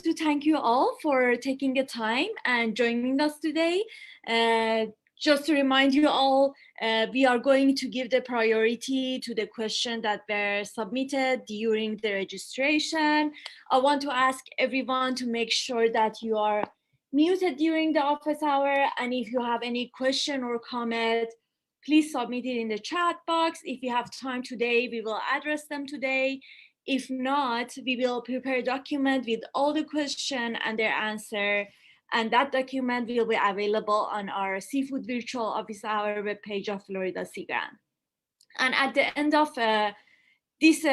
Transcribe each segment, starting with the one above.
to thank you all for taking the time and joining us today. Just to remind you all, we are going to give the priority to the questions that were submitted during the registration. I want to ask everyone to make sure that you are muted during the office hour, and if you have any question or comment, please submit it in the chat box. If we have time today, we will address them today. If not, we will prepare a document with all the questions and their answer, and that document will be available on our Seafood Virtual Office Hour webpage of Florida Sea Grant. And at the end of this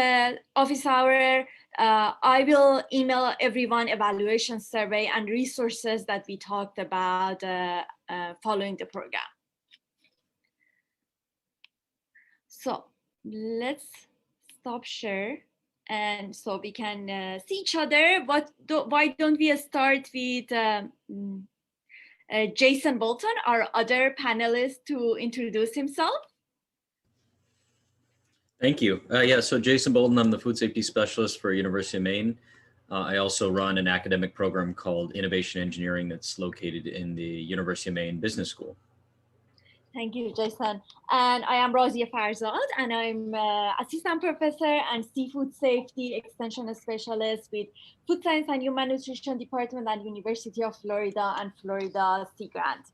office hour, I will email everyone evaluation survey and resources that we talked about following the program. So let's stop share, and so we can see each other. Why don't we start with Jason Bolton, our other panelist, to introduce himself? Thank you. So Jason Bolton, I'm the food safety specialist for University of Maine. I also run an academic program called Innovation Engineering that's located in the University of Maine Business School. Thank you, Jason. And I am Razia Farzad, and I'm assistant professor and seafood safety extension specialist with Food Science and Human Nutrition Department at University of Florida and Florida Sea Grant.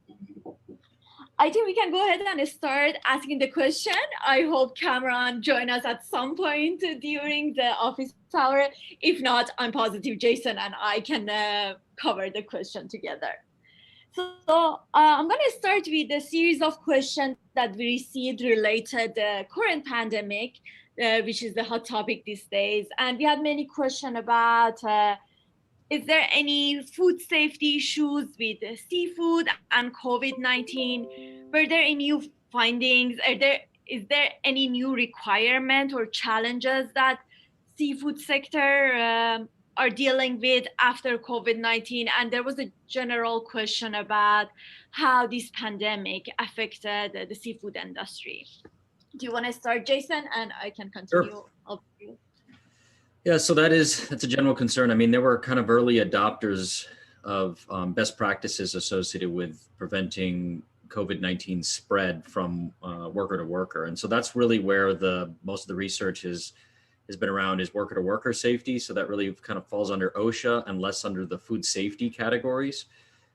I think we can go ahead and start asking the question. I hope Cameron join us at some point during the office hour. If not, I'm positive Jason and I can cover the question together. So I'm going to start with a series of questions that we received related to the current pandemic, which is the hot topic these days. And we had many questions about, is there any food safety issues with seafood and COVID-19? Were there any new findings? Is there any new requirement or challenges that seafood sector are dealing with after COVID-19? And there was a general question about how this pandemic affected the seafood industry. Do you want to start, Jason? And I can continue. Sure. Yeah, so that's a general concern. I mean, there were kind of early adopters of best practices associated with preventing COVID-19 spread from worker to worker. And so that's really where most of the research has been around, is worker to worker safety. So that really kind of falls under OSHA and less under the food safety categories.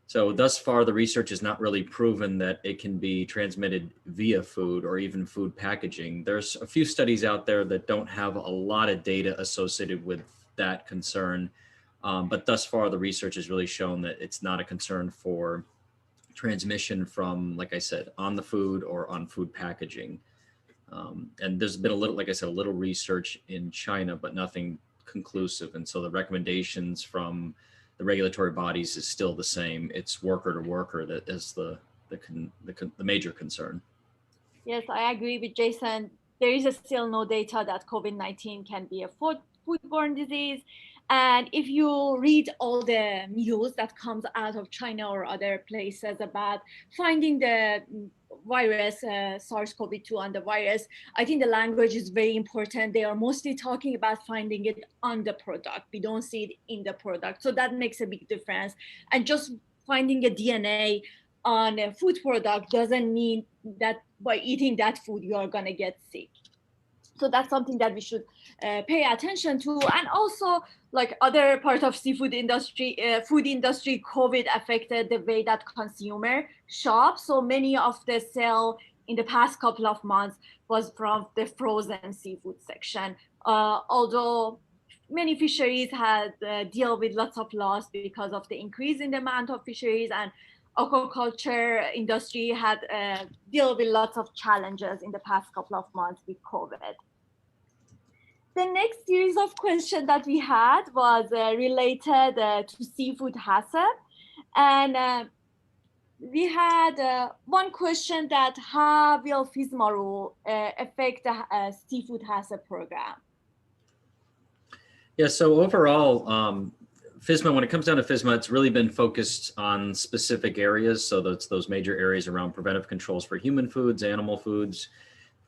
So thus far, the research has not really proven that it can be transmitted via food or even food packaging. There's a few studies out there that don't have a lot of data associated with that concern. But thus far, the research has really shown that it's not a concern for transmission from, like I said, on the food or on food packaging. And there's been a little research in China, but nothing conclusive. And so the recommendations from the regulatory bodies is still the same. It's worker to worker that is the major concern. Yes, I agree with Jason. There is still no data that COVID-19 can be a foodborne disease. And if you read all the news that comes out of China or other places about finding the virus, SARS-CoV-2 and the virus, I think the language is very important. They are mostly talking about finding it on the product. We don't see it in the product. So that makes a big difference. And just finding a DNA on a food product doesn't mean that by eating that food, you are gonna get sick. So that's something that we should pay attention to. And also, like other part of seafood industry, food industry, COVID affected the way that consumer shop. So many of the sale in the past couple of months was from the frozen seafood section. Although many fisheries had deal with lots of loss because of the increase in the amount of fisheries, and aquaculture industry had deal with lots of challenges in the past couple of months with COVID. The next series of questions that we had was related to seafood hazard. And we had one question that how will Fisma rule affect the seafood hazard program? Yeah, so overall, Fisma, when it comes down to Fisma, it's really been focused on specific areas. So that's those major areas around preventive controls for human foods, animal foods,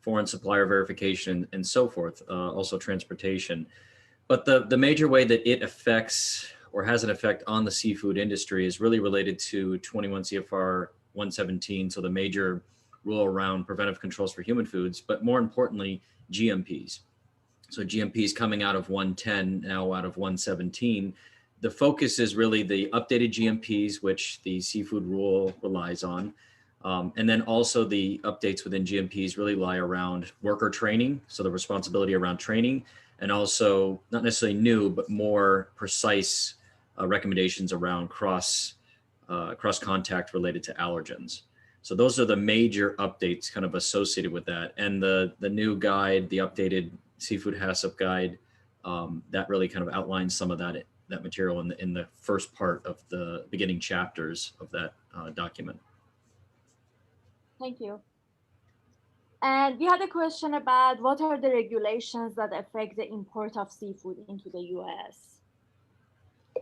foreign supplier verification, and so forth, also transportation. But the major way that it affects or has an effect on the seafood industry is really related to 21 CFR 117, so the major rule around preventive controls for human foods, but more importantly, GMPs. So GMPs coming out of 110, now out of 117. The focus is really the updated GMPs, which the seafood rule relies on. And then also the updates within GMPs really lie around worker training. So the responsibility around training, and also not necessarily new, but more precise recommendations around cross contact related to allergens. So those are the major updates kind of associated with that. And the new guide, the updated seafood HACCP guide, that really kind of outlines some of that material in the first part of the beginning chapters of that document. Thank you. And we had a question about what are the regulations that affect the import of seafood into the US? I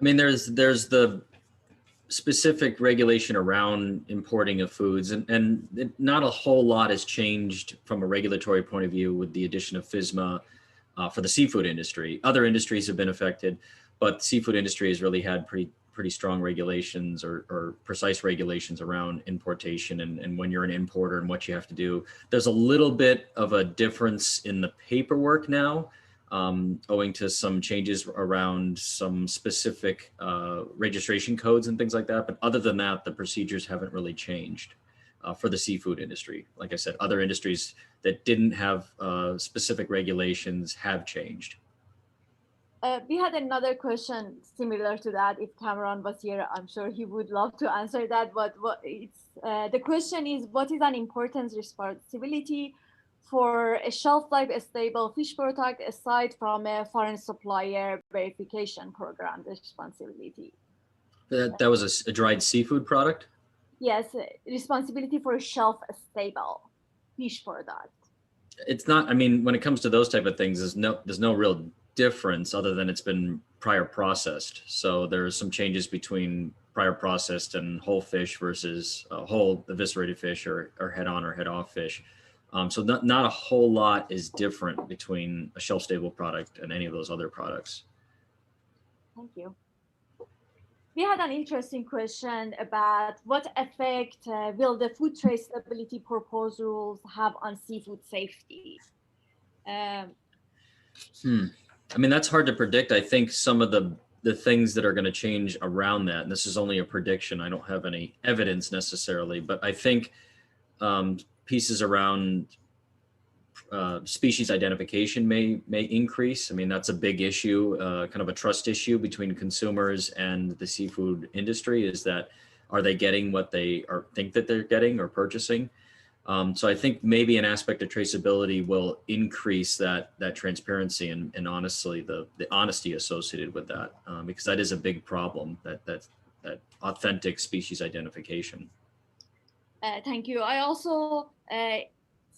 mean, there's the specific regulation around importing of foods, and not a whole lot has changed from a regulatory point of view with the addition of Fisma for the seafood industry. Other industries have been affected, but the seafood industry has really had pretty strong regulations or precise regulations around importation and when you're an importer and what you have to do. There's a little bit of a difference in the paperwork now, owing to some changes around some specific registration codes and things like that. But other than that, the procedures haven't really changed for the seafood industry. Like I said, other industries that didn't have specific regulations have changed. We had another question similar to that. If Cameron was here, I'm sure he would love to answer that. But the question is, what is an important responsibility for a shelf life stable fish product aside from a foreign supplier verification program responsibility? That was a dried seafood product? Yes, responsibility for a shelf stable fish product. It's not, I mean, when it comes to those type of things, there's no real difference other than it's been prior processed. So there's some changes between prior processed and whole fish versus whole eviscerated fish or head on or head off fish. So not a whole lot is different between a shelf stable product and any of those other products. Thank you. We had an interesting question about what effect will the food traceability proposed rules have on seafood safety? I mean, that's hard to predict. I think some of the things that are going to change around that, and this is only a prediction, I don't have any evidence necessarily, but I think pieces around species identification may increase. I mean, that's a big issue, kind of a trust issue between consumers and the seafood industry, is that are they getting what they think that they're getting or purchasing? So I think maybe an aspect of traceability will increase that transparency and honestly the honesty associated with that, because that is a big problem, that authentic species identification. Thank you. I also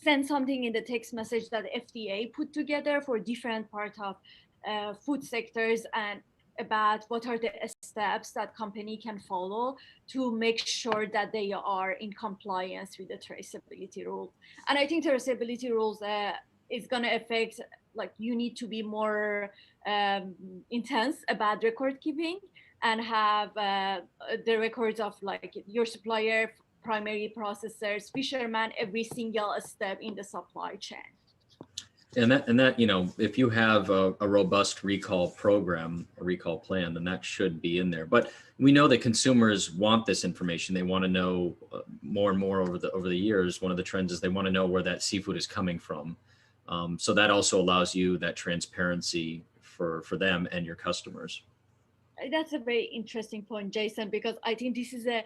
sent something in the text message that FDA put together for different parts of food sectors, and about what are the steps that company can follow to make sure that they are in compliance with the traceability rule. And I think traceability rules is going to affect, like, you need to be more intense about record keeping and have the records of like your supplier, primary processors, fishermen, every single step in the supply chain. And that, you know, if you have a robust recall program, a recall plan, then that should be in there. But we know that consumers want this information. They want to know more and more over the years. One of the trends is they want to know where that seafood is coming from. So that also allows you that transparency for them and your customers. That's a very interesting point, Jason, because I think this is a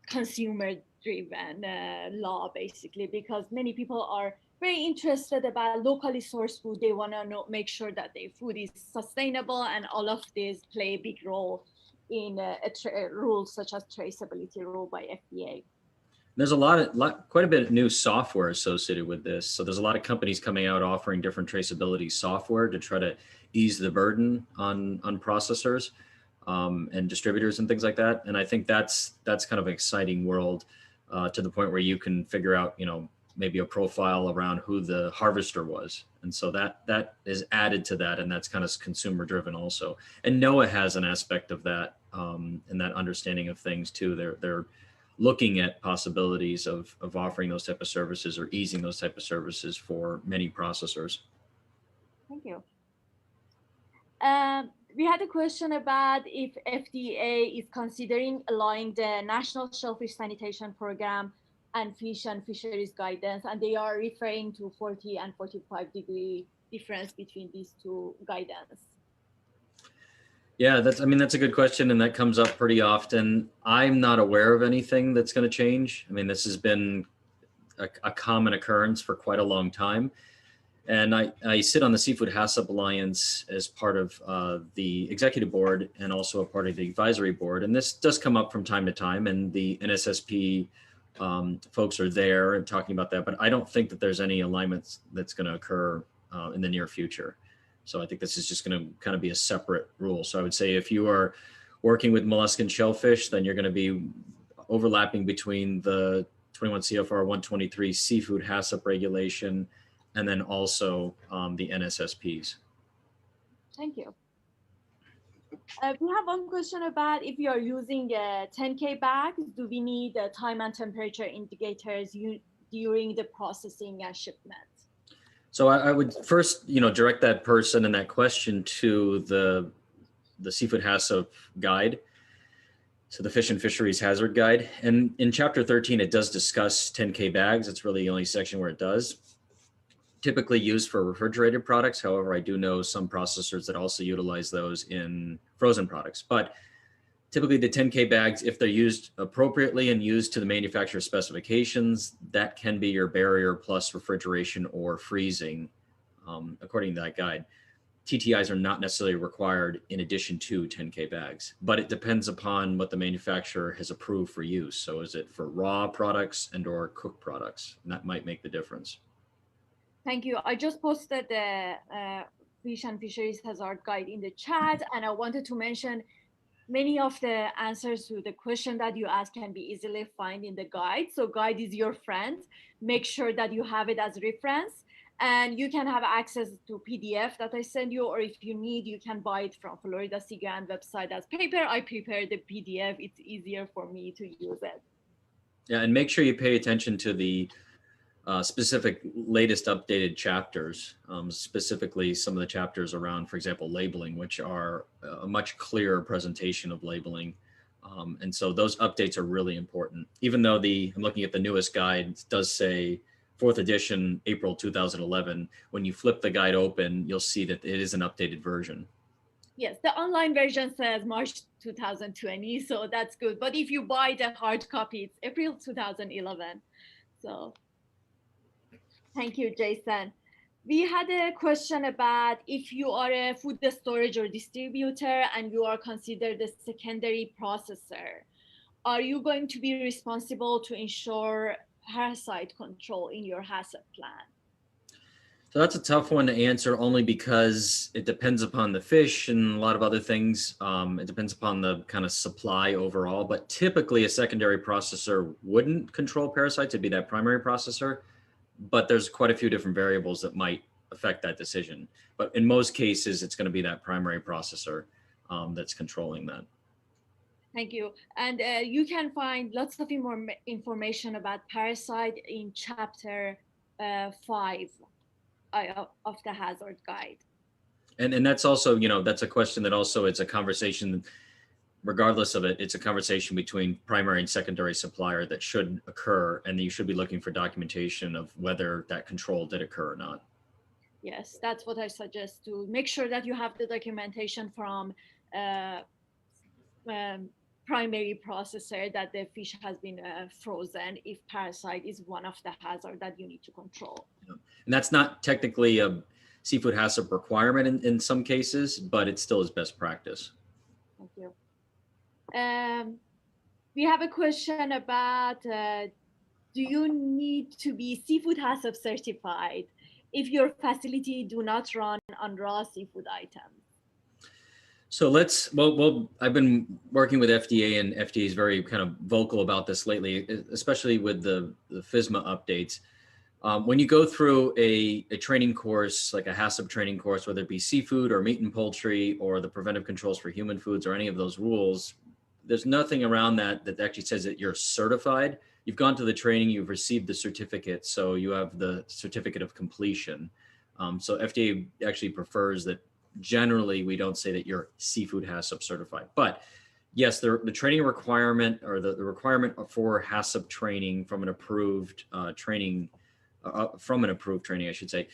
consumer-driven law, basically, because many people are very interested about locally sourced food. They want to make sure that their food is sustainable, and all of these play a big role in rules such as traceability rule by FDA. There's quite a bit of new software associated with this. So there's a lot of companies coming out offering different traceability software to try to ease the burden on processors and distributors and things like that. And I think that's kind of an exciting world to the point where you can figure out, you know, maybe a profile around who the harvester was. And so that is added to that, and that's kind of consumer driven also. And NOAA has an aspect of that, and that understanding of things too. They're looking at possibilities of offering those type of services or easing those type of services for many processors. Thank you. We had a question about if FDA is considering allowing the National Shellfish Sanitation Program and Fish and Fisheries guidance, and they are referring to 40 and 45 degree difference between these two guidance. Yeah, that's a good question, and that comes up pretty often. I'm not aware of anything that's going to change. I mean, this has been a common occurrence for quite a long time. And I sit on the Seafood HACCP Alliance as part of the executive board and also a part of the advisory board. And this does come up from time to time, and the NSSP folks are there and talking about that. But I don't think that there's any alignments that's going to occur in the near future. So I think this is just going to kind of be a separate rule. So I would say if you are working with mollusk and shellfish, then you're going to be overlapping between the 21 CFR 123 Seafood HACCP regulation and then also the NSSPs. Thank you. We have one question about if you are using 10K bags, do we need time and temperature indicators during the processing and shipment? So I would first, direct that person and that question to the Seafood HACCP guide, so the Fish and Fisheries Hazard Guide. And in Chapter 13, it does discuss 10K bags. It's really the only section where it does. Typically used for refrigerated products. However, I do know some processors that also utilize those in frozen products. But typically the 10K bags, if they're used appropriately and used to the manufacturer specifications, that can be your barrier plus refrigeration or freezing, according to that guide. TTIs are not necessarily required in addition to 10K bags, but it depends upon what the manufacturer has approved for use. So is it for raw products and or cooked products? And that might make the difference. Thank you. I just posted the Fish and Fisheries Hazard Guide in the chat, and I wanted to mention many of the answers to the question that you asked can be easily found in the guide. So guide is your friend. Make sure that you have it as reference, and you can have access to PDF that I send you, or if you need, you can buy it from Florida Sea Grant website as paper. I prepared the PDF. It's easier for me to use it. Yeah, and make sure you pay attention to the specific latest updated chapters, specifically some of the chapters around, for example, labeling, which are a much clearer presentation of labeling. And so those updates are really important. Even though I'm looking at the newest guide, it does say 4th edition, April 2011. When you flip the guide open, you'll see that it is an updated version. Yes, the online version says March 2020, so that's good. But if you buy the hard copy, it's April 2011. So thank you, Jason. We had a question about if you are a food storage or distributor and you are considered a secondary processor, are you going to be responsible to ensure parasite control in your HACCP plan? So that's a tough one to answer, only because it depends upon the fish and a lot of other things. It depends upon the kind of supply overall, but typically a secondary processor wouldn't control parasites. It'd be that primary processor. But there's quite a few different variables that might affect that decision. But in most cases, it's going to be that primary processor that's controlling that. Thank you. And you can find lots of information about parasite in Chapter 5 of the Hazard Guide. And that's also, that's a question that also it's a conversation. Regardless of it, it's a conversation between primary and secondary supplier that should occur, and you should be looking for documentation of whether that control did occur or not. Yes, that's what I suggest, to make sure that you have the documentation from primary processor that the fish has been frozen if parasite is one of the hazards that you need to control. Yeah. And that's not technically a seafood HACCP requirement in some cases, but it still is best practice. Thank you. We have a question about, do you need to be seafood HACCP certified if your facility do not run on raw seafood items? So well, I've been working with FDA, and FDA is very kind of vocal about this lately, especially with the Fisma updates. When you go through a training course, like a HACCP training course, whether it be seafood or meat and poultry or the preventive controls for human foods or any of those rules, there's nothing around that actually says that you're certified. You've gone to the training, you've received the certificate, so you have the certificate of completion. So FDA actually prefers that generally we don't say that you're seafood HACCP certified. But yes, the training requirement or the requirement for HACCP training from an approved training, I should say,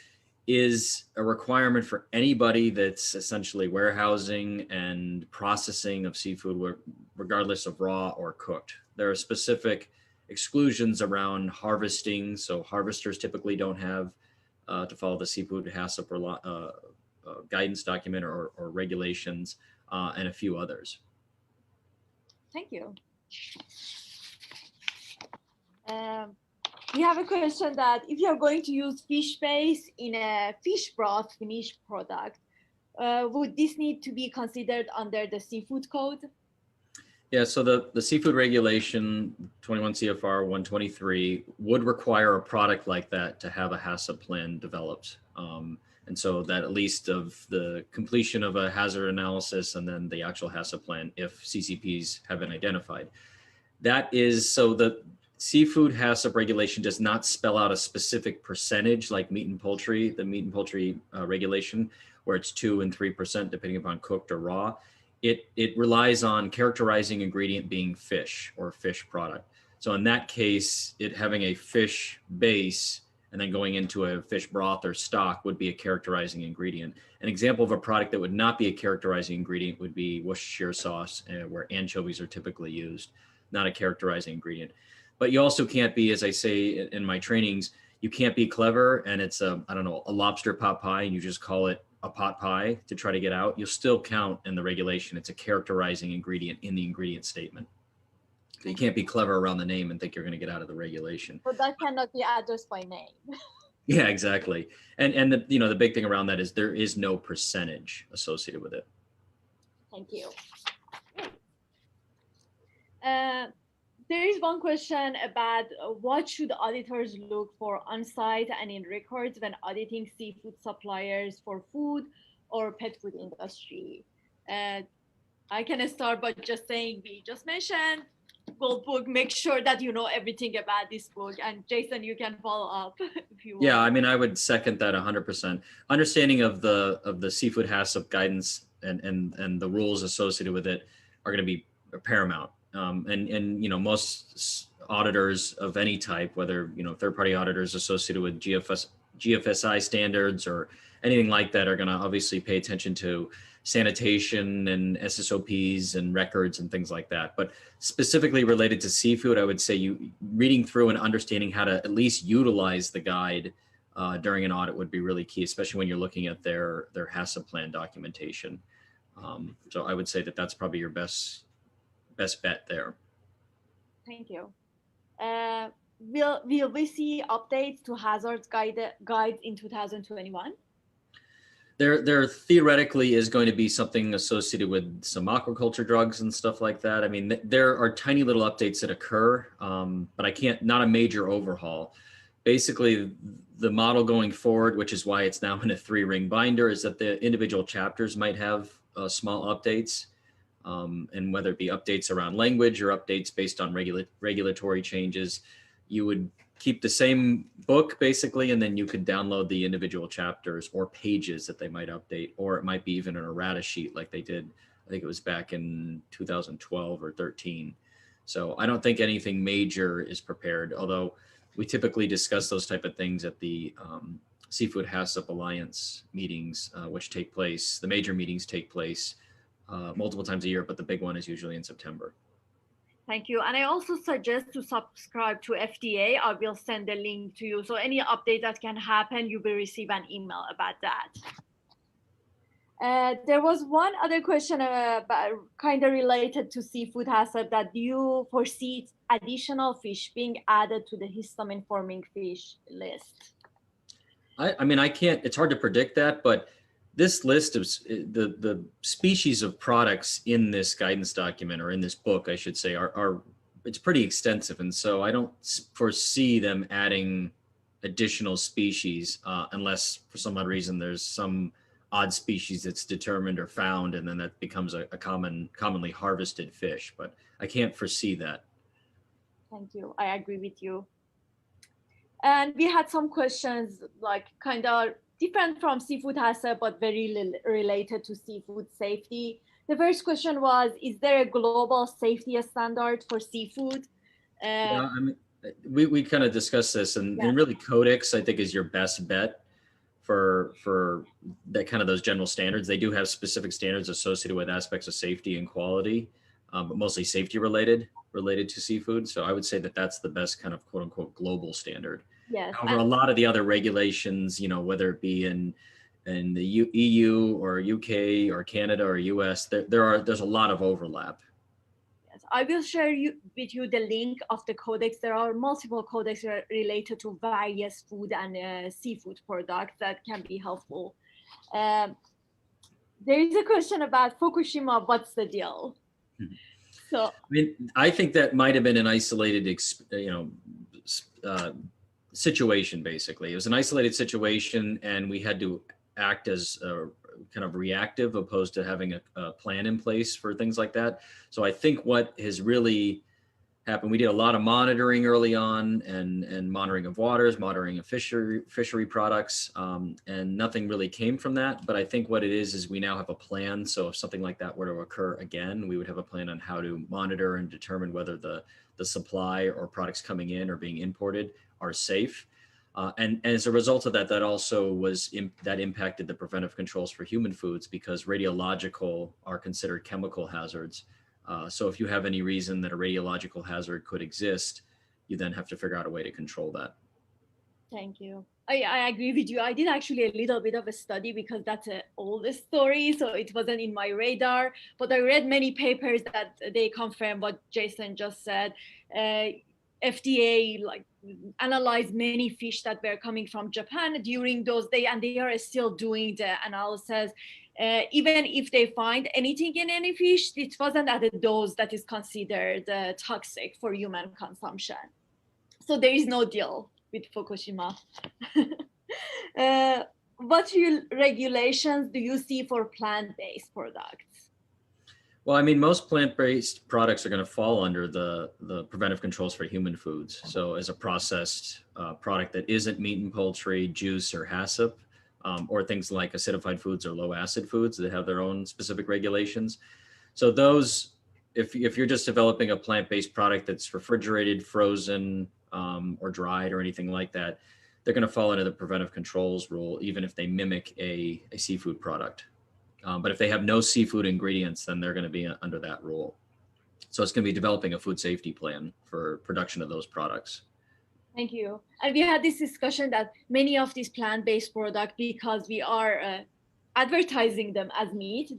is a requirement for anybody that's essentially warehousing and processing of seafood, regardless of raw or cooked. There are specific exclusions around harvesting. So harvesters typically don't have to follow the seafood HACCP guidance document or regulations, and a few others. Thank you. We have a question that if you're going to use fish base in a fish broth finished product, would this need to be considered under the seafood code? Yeah, so the seafood regulation 21 CFR 123 would require a product like that to have a HACCP plan developed. And so that at least of the completion of a hazard analysis and then the actual HACCP plan if CCPs have been identified. That is, so the seafood HACCP regulation does not spell out a specific percentage like meat and poultry, the meat and poultry regulation, where it's 2 and 3% depending upon cooked or raw. It relies on characterizing ingredient being fish or fish product. So in that case, it having a fish base and then going into a fish broth or stock would be a characterizing ingredient. An example of a product that would not be a characterizing ingredient would be Worcestershire sauce, where anchovies are typically used, not a characterizing ingredient. But you also can't be, as I say in my trainings, you can't be clever and it's a lobster pot pie and you just call it a pot pie to try to get out. You'll still count in the regulation. It's a characterizing ingredient in the ingredient statement. So you can't be clever around the name and think you're going to get out of the regulation. But that cannot be addressed by name. Yeah, exactly. And the big thing around that is there is no percentage associated with it. Thank you. There is one question about what should auditors look for on site and in records when auditing seafood suppliers for food or pet food industry. I can start by just saying we just mentioned Gold Book. Make sure that you know everything about this book, and Jason, you can follow up if you want. Yeah, I mean, I would second that 100%. Understanding of the seafood HACCP guidance and the rules associated with it are going to be paramount. And most auditors of any type, whether third-party auditors associated with GFSI standards or anything like that, are going to obviously pay attention to sanitation and SSOPs and records and things like that. But specifically related to seafood, I would say you reading through and understanding how to at least utilize the guide during an audit would be really key, especially when you're looking at their HACCP plan documentation. So I would say that that's probably your best bet there. Thank you. Will we see updates to hazards guides in 2021? There theoretically is going to be something associated with some aquaculture drugs and stuff like that. I mean, there are tiny little updates that occur, but not a major overhaul. Basically, the model going forward, which is why it's now in a 3-ring binder, is that the individual chapters might have small updates. And whether it be updates around language or updates based on regulatory changes, you would keep the same book basically, and then you could download the individual chapters or pages that they might update, or it might be even an errata sheet like they did, I think it was back in 2012 or 13. So I don't think anything major is prepared, although we typically discuss those type of things at the Seafood HACCP Alliance meetings, which take place, the major meetings take place multiple times a year, but the big one is usually in September. Thank you. And I also suggest to subscribe to FDA. I will send the link to you. So any update that can happen, you will receive an email about that. There was one other question about kind of related to seafood HACCP, that do you foresee additional fish being added to the histamine-forming fish list? I mean, I can't, it's hard to predict that, but this list of the species of products in this guidance document, or in this book, I should say, are it's pretty extensive. And so I don't foresee them adding additional species, unless for some odd reason there's some odd species that's determined or found, and then that becomes a commonly harvested fish. But I can't foresee that. Thank you. I agree with you. And we had some questions like kind of different from seafood hazard, but very related to seafood safety. The first question was, is there a global safety standard for seafood? Yeah, I mean, we kind of discussed this, and really Codex, I think, is your best bet for that kind of those general standards. They do have specific standards associated with aspects of safety and quality, but mostly safety related to seafood. So I would say that that's the best kind of quote unquote global standard. Yes. However, a lot of the other regulations, you know, whether it be in the EU or UK or Canada or US, there's a lot of overlap. Yes, I will share with you the link of the codex. There are multiple codex related to various food and seafood products that can be helpful. There is a question about Fukushima. What's the deal? So, I mean, I think that might have been an isolated, situation. Basically, it was an isolated situation, and we had to act as kind of reactive, opposed to having a plan in place for things like that. So I think what has really happened, we did a lot of monitoring early on, and monitoring of waters, monitoring of fishery products, and nothing really came from that. But I think what it is we now have a plan. So if something like that were to occur again, we would have a plan on how to monitor and determine whether the supply or products coming in or being imported are safe. And as a result of that, that also that impacted the preventive controls for human foods, because radiological are considered chemical hazards. So if you have any reason that a radiological hazard could exist, you then have to figure out a way to control that. Thank you. I agree with you. I did actually a little bit of a study, because that's an old story, so it wasn't in my radar. But I read many papers that they confirm what Jason just said. FDA analyzed many fish that were coming from Japan during those days, and they are still doing the analysis. Even if they find anything in any fish, it wasn't at a dose that is considered toxic for human consumption. So there is no deal with Fukushima. What regulations do you see for plant-based products? Well, I mean, most plant-based products are going to fall under the preventive controls for human foods. So as a processed product that isn't meat and poultry, juice, or HACCP, or things like acidified foods or low acid foods that have their own specific regulations. So those, if you're just developing a plant-based product that's refrigerated, frozen, or dried or anything like that, they're going to fall under the preventive controls rule, even if they mimic a seafood product. But if they have no seafood ingredients, then they're going to be under that rule. So it's going to be developing a food safety plan for production of those products. Thank you. And we had this discussion that many of these plant-based products, because we are advertising them as meat,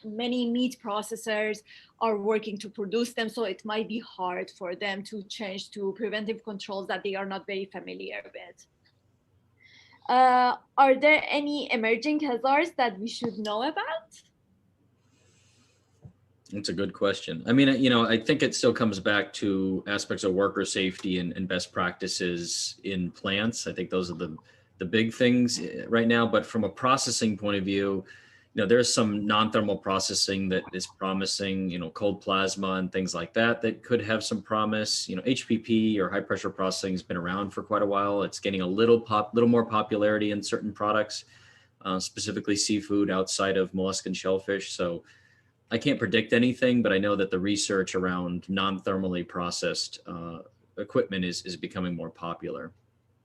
many meat processors are working to produce them. So it might be hard for them to change to preventive controls that they are not very familiar with. Are there any emerging hazards that we should know about? That's a good question. I mean, I think it still comes back to aspects of worker safety and best practices in plants. I think those are the big things right now. But from a processing point of view, there's some non-thermal processing that is promising, cold plasma and things like that could have some promise. HPP or high pressure processing has been around for quite a while. It's getting a little more popularity in certain products, specifically seafood outside of mollusk and shellfish. So I can't predict anything, but I know that the research around non-thermally processed equipment is becoming more popular.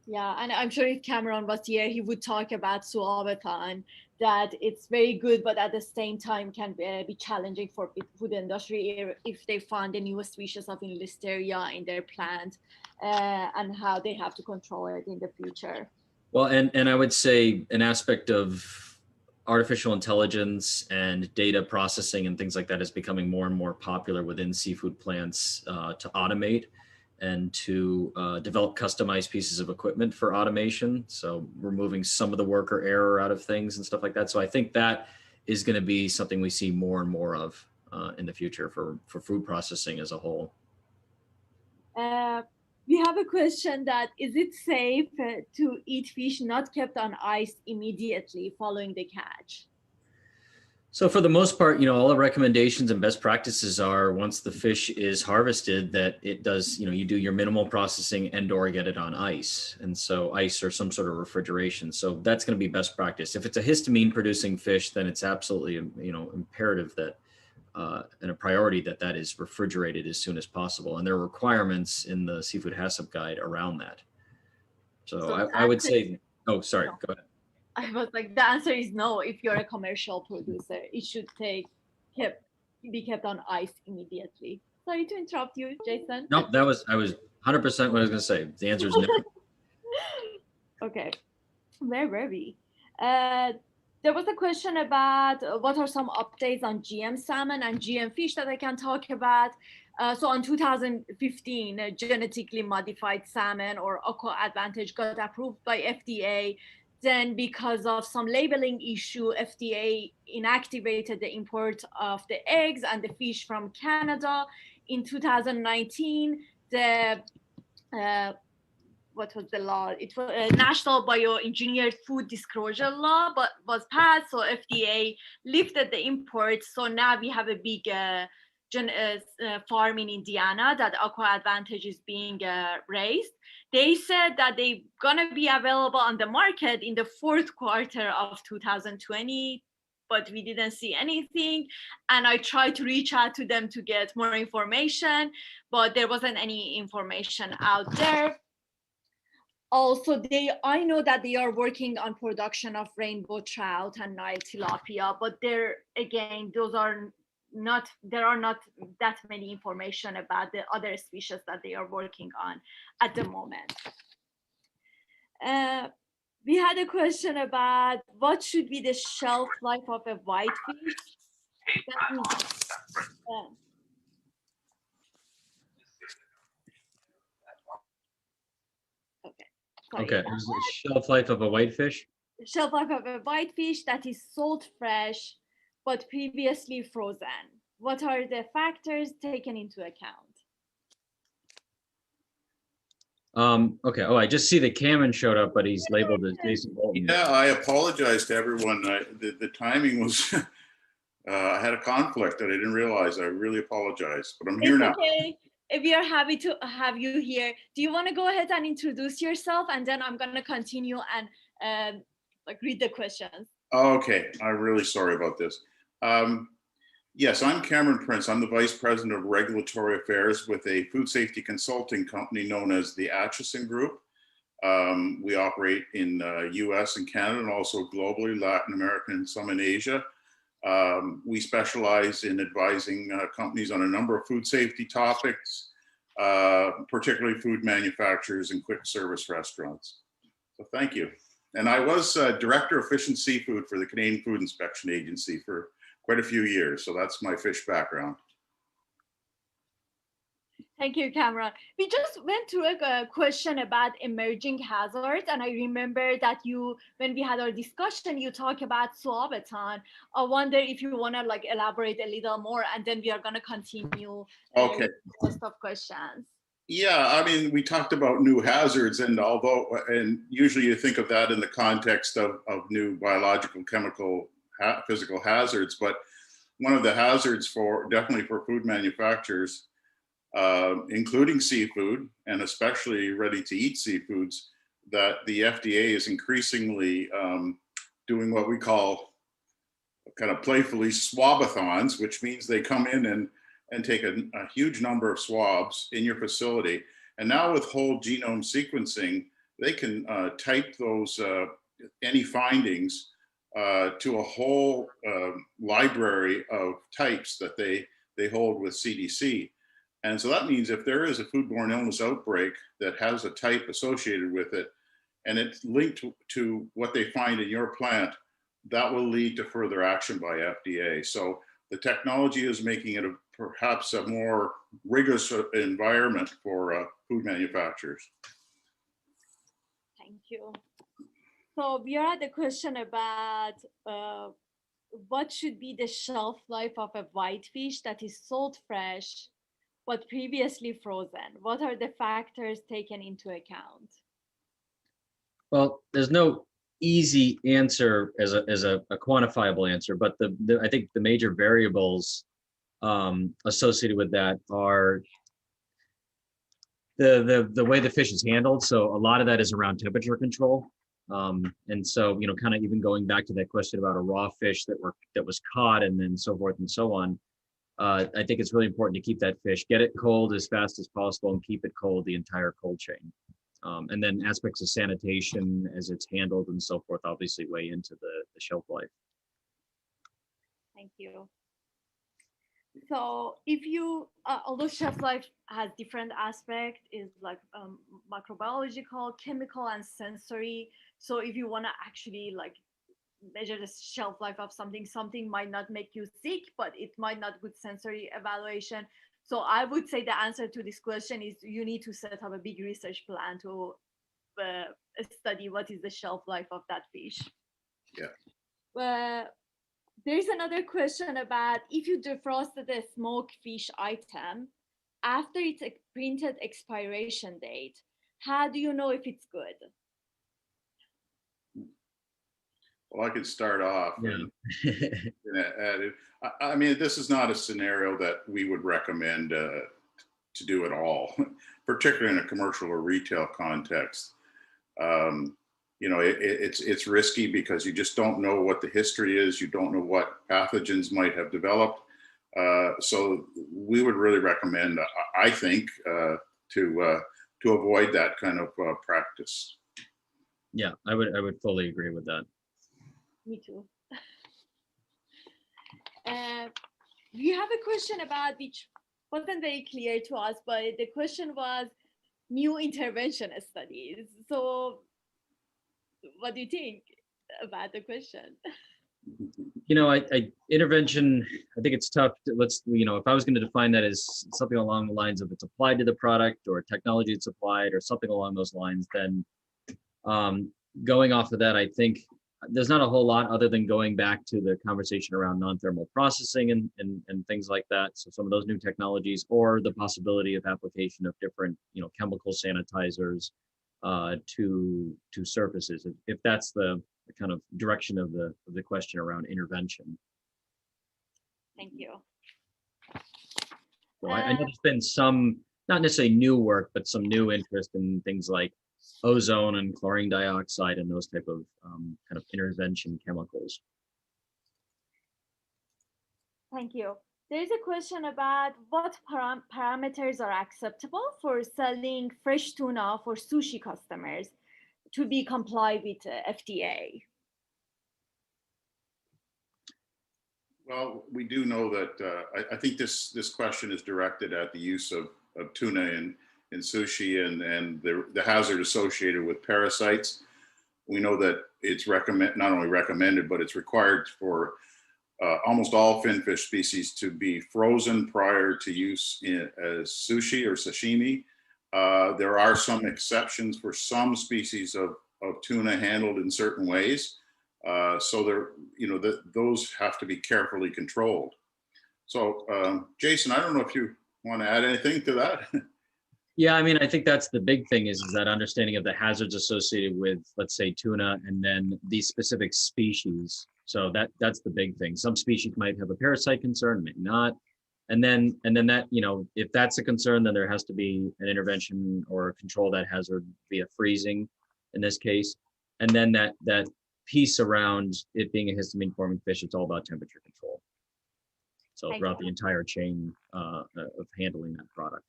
Yeah, and I'm sure if Cameron was here, he would talk about suavetan, that it's very good, but at the same time can be challenging for the food industry if they find a new species of listeria in their plant, and how they have to control it in the future. Well, and I would say an aspect of artificial intelligence and data processing and things like that is becoming more and more popular within seafood plants to automate and to develop customized pieces of equipment for automation. So removing some of the worker error out of things and stuff like that. So I think that is going to be something we see more and more of in the future for food processing as a whole. We have a question that, is it safe to eat fish not kept on ice immediately following the catch? So for the most part, all the recommendations and best practices are once the fish is harvested that it does, you do your minimal processing and or get it on ice. And so ice or some sort of refrigeration. So that's going to be best practice. If it's a histamine producing fish, then it's absolutely, imperative that and a priority that is refrigerated as soon as possible. And there are requirements in the Seafood HACCP guide around that. So So I would say, oh, sorry, no. go ahead. I was like, the answer is no. If you're a commercial producer, it should be kept on ice immediately. Sorry to interrupt you, Jason. No, I was 100% what I was going to say. The answer is no. Okay, where were we? There was a question about what are some updates on GM salmon and GM fish that I can talk about. So in 2015, genetically modified salmon or Aqua Advantage got approved by FDA. Then because of some labeling issue, FDA inactivated the import of the eggs and the fish from Canada. In 2019, the what was the law? It was a National Bioengineered Food Disclosure Law, but was passed. So FDA lifted the imports. So now we have a big farm in Indiana that Aqua Advantage is being raised. They said that they're gonna be available on the market in the fourth quarter of 2020, but we didn't see anything. And I tried to reach out to them to get more information, but there wasn't any information out there. Also, I know that they are working on production of rainbow trout and Nile tilapia, but there are not that many information about the other species that they are working on at the moment. We had a question about what should be the shelf life of a whitefish. Okay, the shelf life of a whitefish? Shelf life of a whitefish that is sold fresh but previously frozen. What are the factors taken into account? Okay. Oh, I just see that Cameron showed up, but he's labeled as Jason Bolton. Yeah, I apologize to everyone. The timing was, I had a conflict that I didn't realize. I really apologize, but I'm here now. Okay. We are happy to have you here. Do you want to go ahead and introduce yourself, and then I'm going to continue and read the questions. Okay, I'm really sorry about this. Yes, I'm Cameron Prince. I'm the Vice President of Regulatory Affairs with a food safety consulting company known as the Atchison Group. We operate in US and Canada and also globally, Latin America and some in Asia. We specialize in advising companies on a number of food safety topics, particularly food manufacturers and quick service restaurants. So thank you. And I was Director of Fish and Seafood for the Canadian Food Inspection Agency for quite a few years. So that's my fish background. Thank you, Cameron. We just went through a question about emerging hazards. And I remember that when we had our discussion, you talked about Suaviton. I wonder if you want to elaborate a little more, and then we are going to continue with the list of questions. Yeah, I mean, we talked about new hazards, and usually you think of that in the context of new biological, chemical, physical hazards, but one of the hazards definitely for food manufacturers, including seafood and especially ready-to-eat seafoods, that the FDA is increasingly doing what we call kind of playfully swabathons, which means they come in and take a huge number of swabs in your facility. And now with whole genome sequencing, they can type those, any findings to a whole library of types that they hold with CDC. And so that means if there is a foodborne illness outbreak that has a type associated with it, and it's linked to what they find in your plant, that will lead to further action by FDA. So the technology is making it perhaps a more rigorous environment for food manufacturers. Thank you. So we are at the question about what should be the shelf life of a whitefish that is sold fresh but previously frozen. What are the factors taken into account? Well, there's no easy answer as a quantifiable answer, but I think the major variables associated with that are the way the fish is handled. So a lot of that is around temperature control. And so, kind of even going back to that question about a raw fish that was caught and then so forth and so on. I think it's really important to keep that fish, get it cold as fast as possible and keep it cold the entire cold chain. And then aspects of sanitation as it's handled and so forth obviously weigh into the shelf life. Thank you. So if you, although shelf life has different aspects, is like microbiological, chemical, and sensory. So if you want to actually like measure the shelf life of something, something might not make you sick, but it might not good sensory evaluation. So I would say the answer to this question is you need to set up a big research plan to study what is the shelf life of that fish. Yeah. There's another question about if you defrosted a smoked fish item after its printed expiration date, how do you know if it's good? Well, I could start off Yeah. and add it. I mean, this is not a scenario that we would recommend to do at all, particularly in a commercial or retail context. It's risky because you just don't know what the history is. You don't know what pathogens might have developed. So we would really recommend, I think, to avoid that kind of practice. Yeah, I would fully agree with that. Me too. We have a question about which wasn't very clear to us, but the question was new intervention studies. So what do you think about the question? Intervention, I think it's tough. If I was going to define that as something along the lines of it's applied to the product or technology it's applied or something along those lines, then going off of that, I think there's not a whole lot other than going back to the conversation around non-thermal processing and things like that. So some of those new technologies or the possibility of application of different, chemical sanitizers to surfaces, if that's the kind of direction of the question around intervention. Thank you. So I know there's been some, not necessarily new work, but some new interest in things like ozone and chlorine dioxide and those type of kind of intervention chemicals. Thank you. There's a question about what parameters are acceptable for selling fresh tuna for sushi customers to be complied with FDA. Well, we do know that I think this question is directed at the use of tuna in sushi and the hazard associated with parasites. We know that it's not only recommended, but it's required for almost all finfish species to be frozen prior to use as sushi or sashimi. There are some exceptions for some species of tuna handled in certain ways. So those have to be carefully controlled. So Jason, I don't know if you want to add anything to that. Yeah, I mean, I think that's the big thing is that understanding of the hazards associated with, let's say, tuna and then these specific species. So that's the big thing. Some species might have a parasite concern, may not. And then that, if that's a concern, then there has to be an intervention or control that hazard via freezing in this case. And then that piece around it being a histamine forming fish, it's all about temperature control. So throughout the entire chain of handling that product.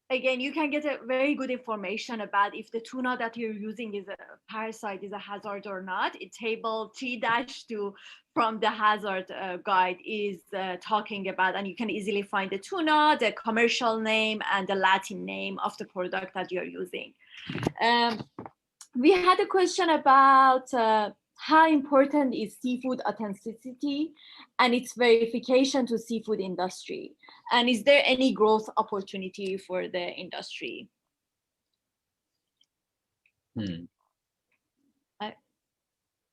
Again, you can get a very good information about if the tuna that you're using is a parasite, is a hazard or not. Table 3-2 from the hazard guide is talking about, and you can easily find the tuna, the commercial name, and the Latin name of the product that you're using. We had a question about how important is seafood authenticity and its verification to seafood industry? And is there any growth opportunity for the industry?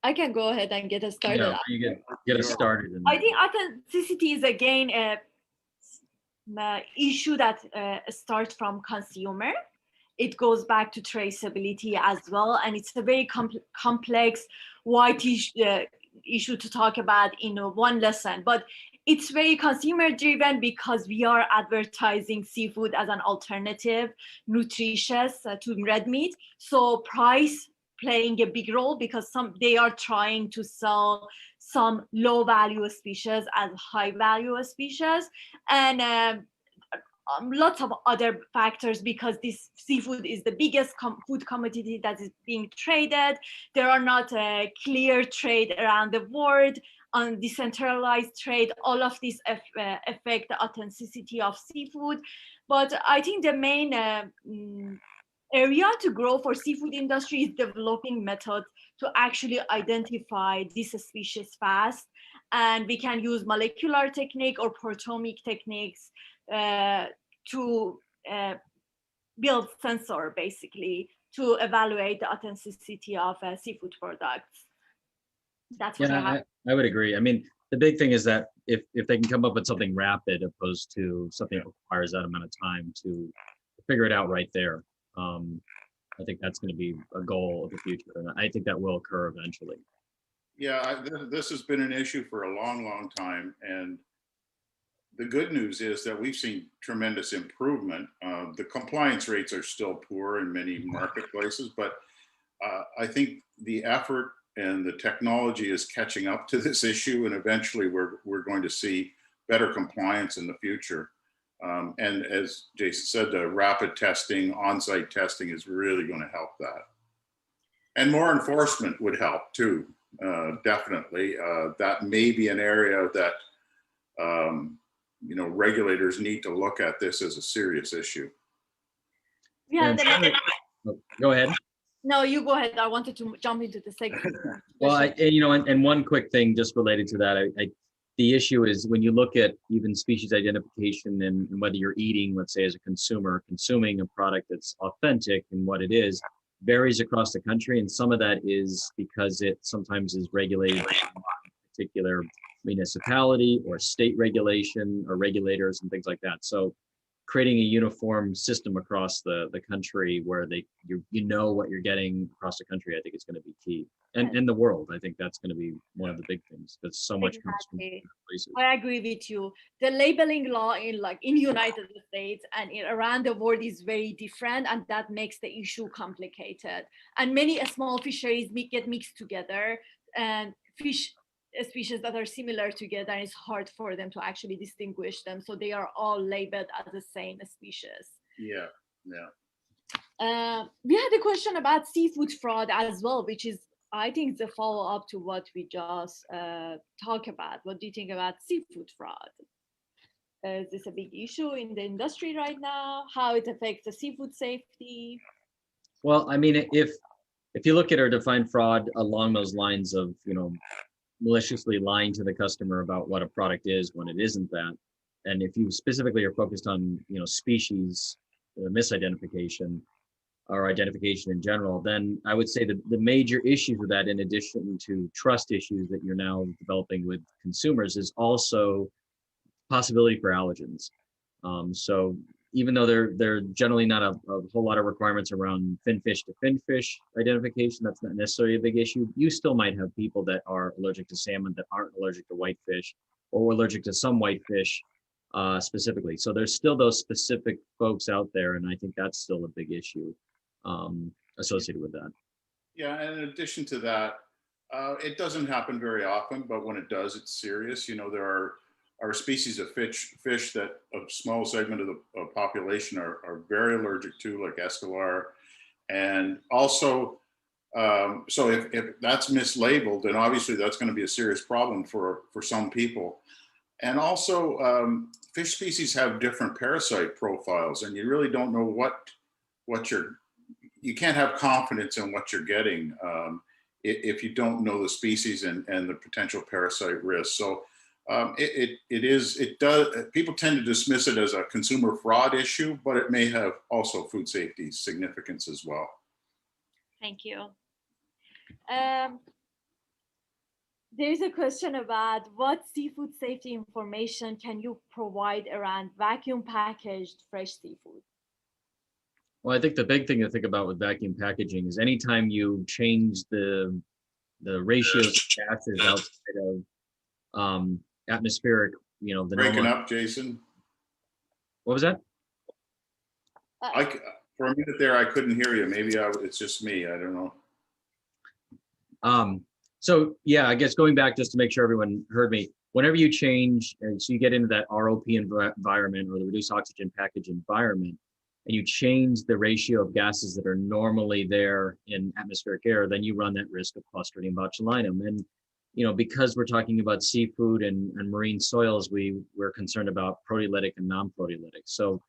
I can go ahead and get us started. Yeah, you get us started. I think authenticity is again issue that starts from consumer. It goes back to traceability as well, and it's a very complex, wide issue to talk about in one lesson. But it's very consumer driven because we are advertising seafood as an alternative, nutritious to red meat. So price playing a big role because they are trying to sell some low value species as high value species, and lots of other factors because this seafood is the biggest food commodity that is being traded. There are not a clear trade around the world on decentralized trade. All of these affect the authenticity of seafood. But I think the main area to grow for seafood industry is developing methods to actually identify this species fast. And we can use molecular technique or proteomic techniques to build sensor basically to evaluate the authenticity of seafood products. That's what I would agree. I mean, the big thing is that if they can come up with something rapid opposed to something that requires that amount of time to figure it out right there, I think that's going to be a goal of the future, and I think that will occur eventually. Yeah, this has been an issue for a long, long time, and the good news is that we've seen tremendous improvement. The compliance rates are still poor in many marketplaces, but I think the effort and the technology is catching up to this issue, and eventually we're going to see better compliance in the future. And as Jason said, the rapid testing, on-site testing is really going to help that. And more enforcement would help too, definitely. That may be an area that regulators need to look at this as a serious issue. Yeah. Go ahead. No, you go ahead. I wanted to jump into the second. Well, and one quick thing just related to that, the issue is when you look at even species identification and whether you're eating, let's say as a consumer, consuming a product that's authentic and what it is, varies across the country. And some of that is because it sometimes is regulated by a particular municipality or state regulation or regulators and things like that. So creating a uniform system across the country where you know what you're getting across the country, I think is going to be key. And the world, I think that's going to be one of the big things because so much comes from different places. I agree with you. The labeling law in United States and around the world is very different, and that makes the issue complicated. And many small fisheries get mixed together, and fish species that are similar together, and it's hard for them to actually distinguish them. So they are all labeled as the same species. Yeah. We had a question about seafood fraud as well, which is, I think, the follow-up to what we just talked about. What do you think about seafood fraud? Is this a big issue in the industry right now? How it affects the seafood safety? Well, I mean, if you look at or define fraud along those lines of, maliciously lying to the customer about what a product is when it isn't that, and if you specifically are focused on, species misidentification or identification in general, then I would say that the major issues with that, in addition to trust issues that you're now developing with consumers, is also possibility for allergens. So even though there are generally not a whole lot of requirements around finfish to finfish identification, that's not necessarily a big issue. You still might have people that are allergic to salmon that aren't allergic to whitefish, or allergic to some whitefish specifically. So there's still those specific folks out there, and I think that's still a big issue associated with that. Yeah, and in addition to that, it doesn't happen very often, but when it does, it's serious. There are species of fish that a small segment of the population are very allergic to, like escalar. And also, so if that's mislabeled, then obviously that's going to be a serious problem for some people. And also, fish species have different parasite profiles, and you really don't know what you can't have confidence in what you're getting if you don't know the species and the potential parasite risk. So people tend to dismiss it as a consumer fraud issue, but it may have also food safety significance as well. Thank you. There's a question about what seafood safety information can you provide around vacuum packaged fresh seafood? Well, I think the big thing to think about with vacuum packaging is anytime you change the ratios of gases outside of atmospheric, the Breaking normal. up, Jason. What was that? For a minute there, I couldn't hear you. Maybe it's just me. I don't know. So yeah, I guess going back just to make sure everyone heard me, whenever you change, and so you get into that ROP environment or the reduced oxygen package environment, and you change the ratio of gases that are normally there in atmospheric air, then you run that risk of Clostridium botulinum. And because we're talking about seafood and marine soils, we're concerned about proteolytic and non-proteolytic. So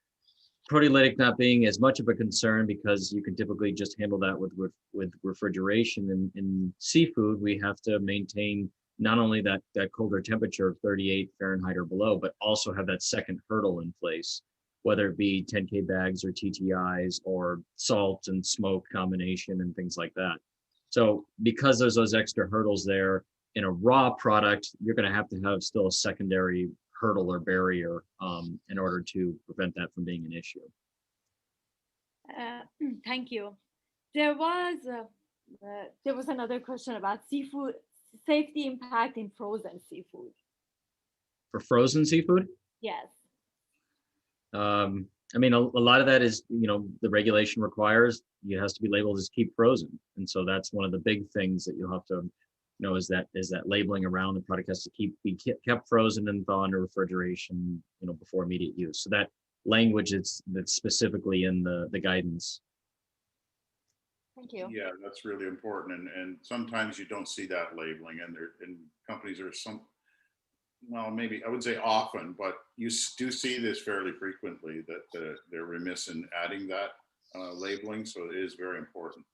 proteolytic not being as much of a concern because you can typically just handle that with refrigeration. In seafood, we have to maintain not only that colder temperature of 38 Fahrenheit or below, but also have that second hurdle in place, whether it be 10K bags or TTIs or salt and smoke combination and things like that. So because there's those extra hurdles there in a raw product, you're going to have still a secondary hurdle or barrier in order to prevent that from being an issue. Thank you. There was another question about seafood safety impact in frozen seafood. For frozen seafood? Yes. I mean, a lot of that is, the regulation requires it has to be labeled as keep frozen. And so that's one of the big things that you'll have to know is that labeling around the product has to be kept frozen and thaw under refrigeration, before immediate use. So that language that's specifically in the guidance. Thank you. Yeah, that's really important. And sometimes you don't see that labeling, and companies are well, maybe I would say often, but you do see this fairly frequently that they're remiss in adding that labeling. So it is very important.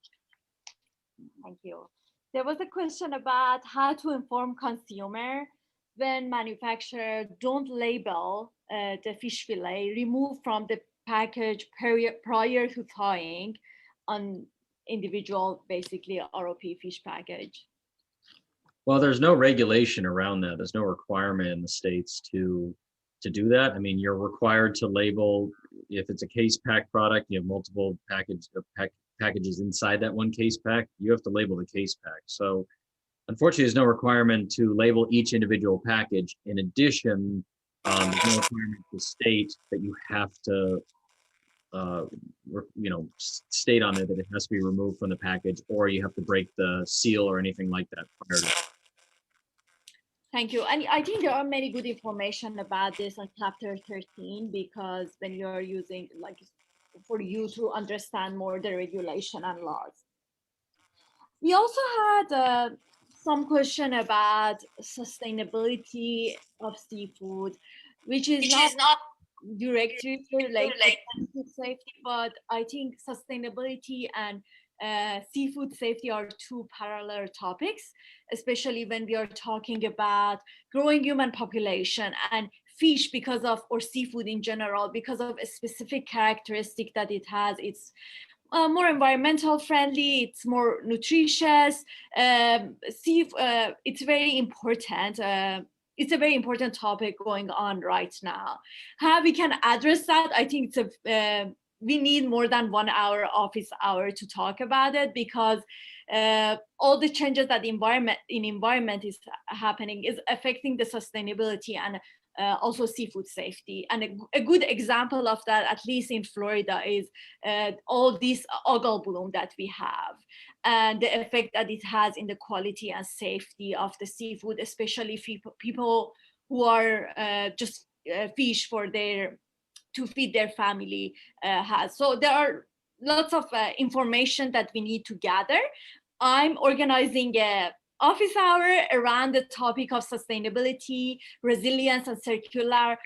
Thank you. There was a question about how to inform consumer when manufacturers don't label the fish fillet removed from the package prior to thawing on individual, basically ROP fish package. Well, there's no regulation around that. There's no requirement in the States to do that. I mean, you're required to label, if it's a case pack product, you have multiple packages inside that one case pack, you have to label the case pack. So unfortunately, there's no requirement to label each individual package. In addition, there's no requirement to state that you have to state on it that it has to be removed from the package, or you have to break the seal or anything like that prior to. Thank you. And I think there are many good information about this on chapter 13, because when you're using, for you to understand more the regulation and laws. We also had some question about sustainability of seafood, which is not directly related to safety, but I think sustainability and seafood safety are two parallel topics, especially when we are talking about growing human population and fish or seafood in general, because of a specific characteristic that it has. It's more environmental friendly, it's more nutritious. It's very important. It's a very important topic going on right now. How we can address that, I think we need more than 1 hour office hour to talk about it, because all the changes that environment is happening is affecting the sustainability and also seafood safety. And a good example of that, at least in Florida, is all this algal bloom that we have and the effect that it has in the quality and safety of the seafood, especially people who are just fish to feed their family has. So there are lots of information that we need to gather. I'm organizing a office hour around the topic of sustainability, resilience, and circular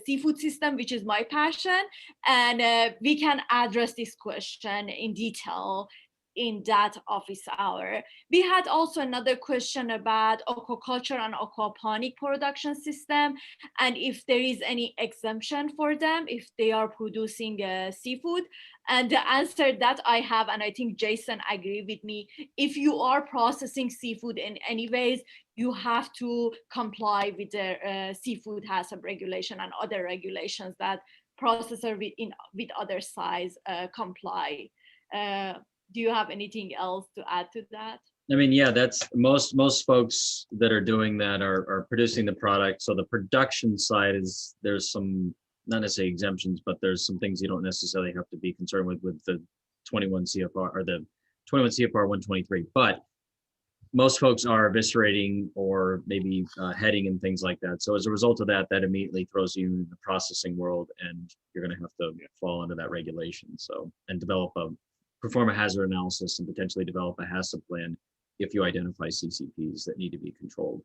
seafood system, which is my passion. And we can address this question in detail in that office hour. We had also another question about aquaculture and aquaponic production system, and if there is any exemption for them if they are producing seafood. And the answer that I have, and I think Jason agreed with me, if you are processing seafood in any ways, you have to comply with the seafood hazard regulation and other regulations that processor with other size comply. Do you have anything else to add to that? I mean, yeah, that's most folks that are doing that are producing the product. So the production side is, there's some, not necessarily exemptions, but there's some things you don't necessarily have to be concerned with the 21 CFR or the 21 CFR 123. But most folks are eviscerating or maybe heading and things like that. So as a result of that, that immediately throws you in the processing world, and you're going to have to fall under that regulation. So, and perform a hazard analysis and potentially develop a HACCP plan if you identify CCPs that need to be controlled.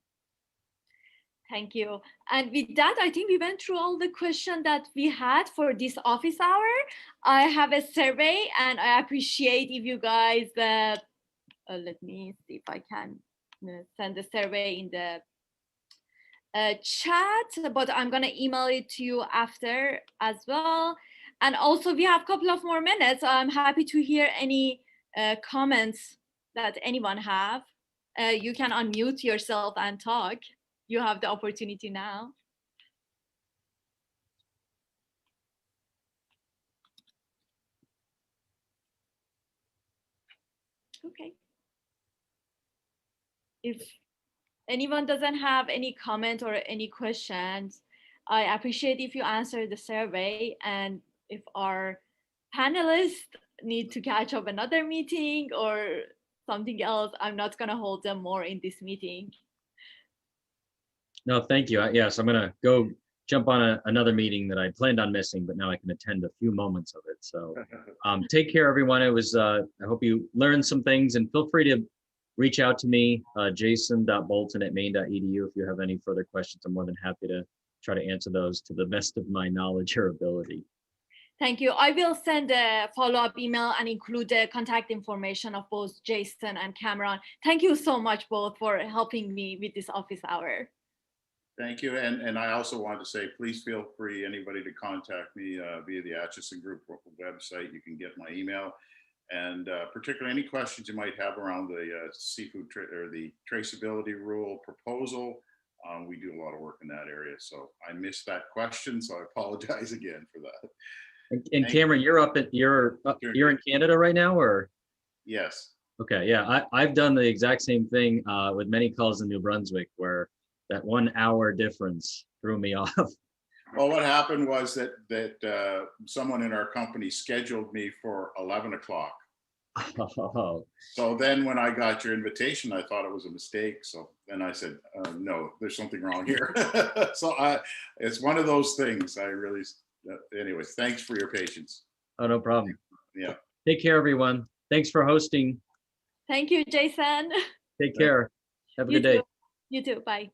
Thank you. And with that, I think we went through all the questions that we had for this office hour. I have a survey, and I appreciate if you guys, let me see if I can send the survey in the chat, but I'm going to email it to you after as well. And also, we have a couple of more minutes. I'm happy to hear any comments that anyone have. You can unmute yourself and talk. You have the opportunity now. Okay. If anyone doesn't have any comment or any questions, I appreciate if you answer the survey, and if our panelists need to catch up another meeting or something else, I'm not going to hold them more in this meeting. No, thank you. Yes, I'm going to go jump on another meeting that I planned on missing, but now I can attend a few moments of it. So take care, everyone. It was, I hope you learned some things, and feel free to reach out to me, jason.bolton@maine.edu. If you have any further questions, I'm more than happy to try to answer those to the best of my knowledge or ability. Thank you. I will send a follow-up email and include the contact information of both Jason and Cameron. Thank you so much both for helping me with this office hour. Thank you. And I also want to say, please feel free, anybody, to contact me via the Atchison Group website. You can get my email. And particularly any questions you might have around the seafood or the traceability rule proposal. We do a lot of work in that area. So I missed that question, so I apologize again for that. And Cameron, you're in Canada right now, or? Yes. Okay, yeah, I've done the exact same thing with many calls in New Brunswick, where that 1 hour difference threw me off. Well, what happened was that someone in our company scheduled me for 11 o'clock. Oh. So then when I got your invitation, I thought it was a mistake. So then I said, no, there's something wrong here. So it's one of those things. I really, anyways, thanks for your patience. Oh, no problem. Yeah. Take care, everyone. Thanks for hosting. Thank you, Jason. Take care. Have a good day. You too. Bye.